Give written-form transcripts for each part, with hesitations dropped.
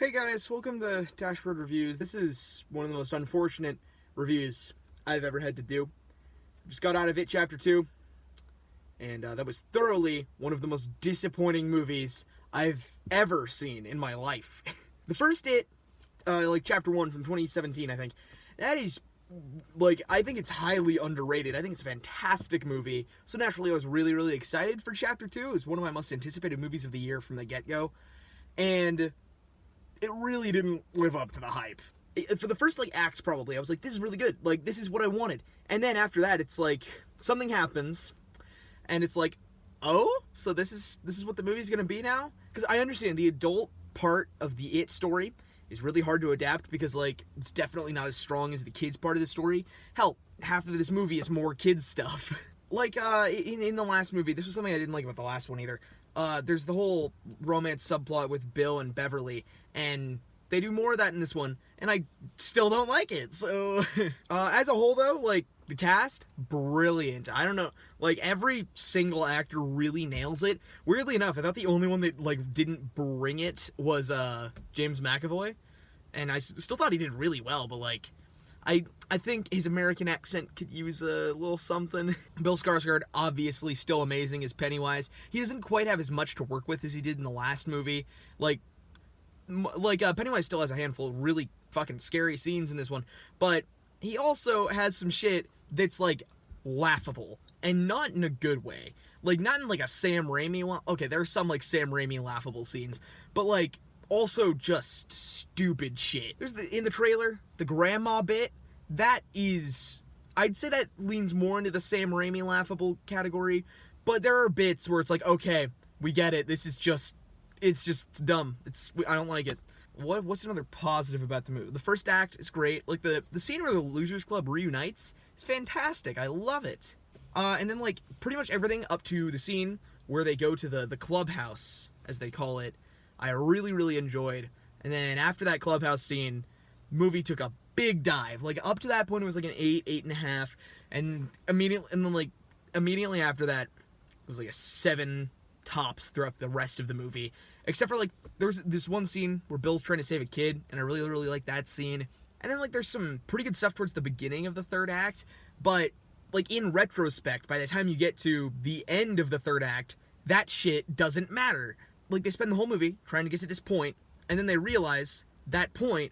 Hey guys, welcome to Dashboard Reviews. This is one of the most unfortunate reviews I've ever had to do. Just got out of It Chapter 2, and that was thoroughly one of the most disappointing movies I've ever seen in my life. The first It, Chapter 1 from 2017, I think, that is, I think it's highly underrated. I think it's a fantastic movie. So naturally, I was really, really excited for Chapter 2. It was one of my most anticipated movies of the year from the get-go. And it really didn't live up to the hype. For the first, act, probably, I was like, this is really good. This is what I wanted. And then after that, it's something happens, and it's oh? So this is what the movie's gonna be now? Because I understand the adult part of the It story is really hard to adapt because, it's definitely not as strong as the kids part of the story. Hell, half of this movie is more kids stuff. In the last movie, this was something I didn't like about the last one either. There's the whole romance subplot with Bill and Beverly, and they do more of that in this one, and I still don't like it. So, as a whole though, the cast, brilliant. I don't know, every single actor really nails it. Weirdly enough, I thought the only one that, didn't bring it was, James McAvoy, and I still thought he did really well, but, I think his American accent could use a little something. Bill Skarsgard, obviously still amazing as Pennywise. He doesn't quite have as much to work with as he did in the last movie. Pennywise still has a handful of really fucking scary scenes in this one, but he also has some shit that's, laughable, and not in a good way. Not in, a Sam Raimi one. Okay, there's some, Sam Raimi laughable scenes, but, also just stupid shit. There's in the trailer, the grandma bit. That is, I'd say that leans more into the Sam Raimi laughable category, but there are bits where it's okay, we get it. This is just, it's dumb. I don't like it. What's another positive about the movie? The first act is great. The scene where the Losers Club reunites is fantastic. I love it. And then pretty much everything up to the scene where they go to the clubhouse, as they call it, I really, really enjoyed. And then after that clubhouse scene, movie took a big dive. Up to that point, it was an 8, 8.5, and immediately after that, it was a 7 tops throughout the rest of the movie. Except for there's this one scene where Bill's trying to save a kid, and I really, really like that scene. And then there's some pretty good stuff towards the beginning of the third act, but in retrospect, by the time you get to the end of the third act, that shit doesn't matter. They spend the whole movie trying to get to this point, and then they realize that point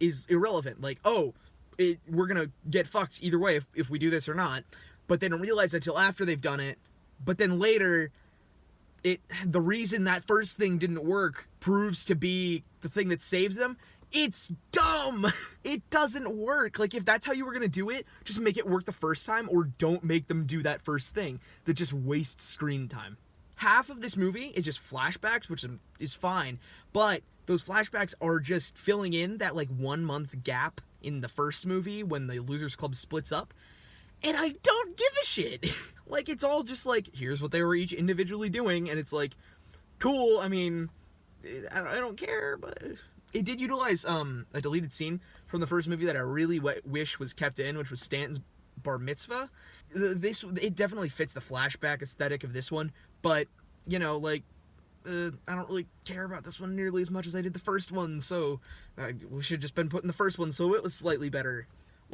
is irrelevant. We're gonna get fucked either way if we do this or not. But they don't realize that until after they've done it. But then later, the reason that first thing didn't work proves to be the thing that saves them. It's dumb. It doesn't work. If that's how you were gonna do it, just make it work the first time, or don't make them do that first thing that just wastes screen time. Half of this movie is just flashbacks, which is fine, but those flashbacks are just filling in that 1 month gap in the first movie when the Losers Club splits up, and I don't give a shit. It's all just here's what they were each individually doing, and it's cool. I mean, I don't care, but it did utilize a deleted scene from the first movie that I really wish was kept in, which was Stanton's bar mitzvah. It definitely fits the flashback aesthetic of this one, but I don't really care about this one nearly as much as I did the first one, so we should have just been putting the first one so it was slightly better.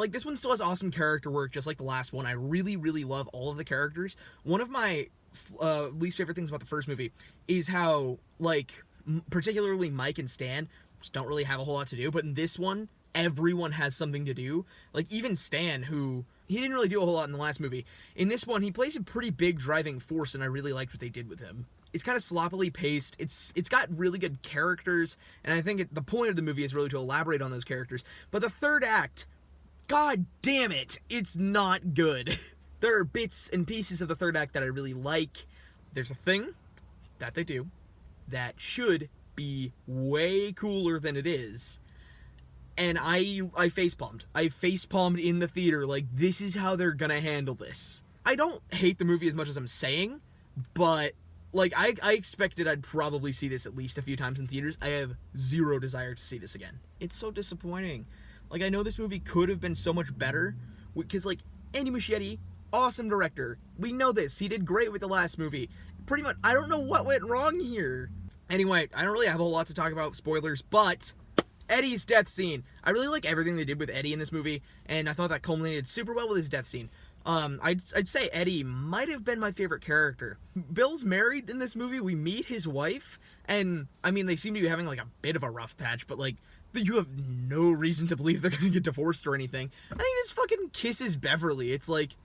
This one still has awesome character work, just like the last one. I really, really love all of the characters. One of my least favorite things about the first movie is how, particularly Mike and Stan just don't really have a whole lot to do, but in this one, everyone has something to do. Even Stan, who he didn't really do a whole lot in the last movie. In this one, he plays a pretty big driving force, and I really liked what they did with him. It's kind of sloppily paced. It's got really good characters, and I think the point of the movie is really to elaborate on those characters. But the third act, god damn it, it's not good. There are bits and pieces of the third act that I really like. There's a thing that they do that should be way cooler than it is. And I facepalmed. I facepalmed in the theater. This is how they're gonna handle this. I don't hate the movie as much as I'm saying, but I expected I'd probably see this at least a few times in theaters. I have zero desire to see this again. It's so disappointing. I know this movie could have been so much better, because Andy Muschietti, awesome director. We know this. He did great with the last movie. Pretty much, I don't know what went wrong here. Anyway, I don't really have a whole lot to talk about, spoilers, but Eddie's death scene. I really like everything they did with Eddie in this movie, and I thought that culminated super well with his death scene. I'd say Eddie might have been my favorite character. Bill's married in this movie. We meet his wife, and I mean, they seem to be having like a bit of a rough patch, but like, you have no reason to believe they're gonna get divorced or anything. I think he just fucking kisses Beverly. It's like,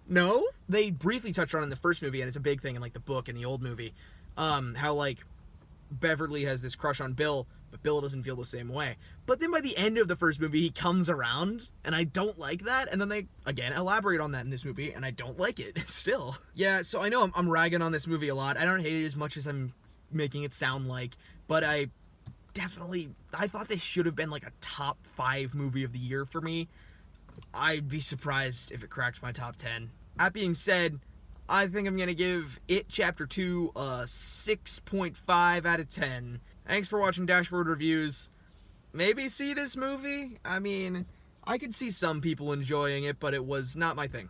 no? They briefly touched on it in the first movie, and it's a big thing in like the book and the old movie. How like Beverly has this crush on Bill, but Bill doesn't feel the same way. But then by the end of the first movie, he comes around, and I don't like that. And then they, again, elaborate on that in this movie, and I don't like it still. Yeah, so I know I'm ragging on this movie a lot. I don't hate it as much as I'm making it sound like, but I thought this should have been like a top 5 movie of the year for me. I'd be surprised if it cracked my top 10. That being said, I think I'm going to give It Chapter 2 a 6.5 out of 10. Thanks for watching Dashboard Reviews. Maybe see this movie? I mean, I could see some people enjoying it, but it was not my thing.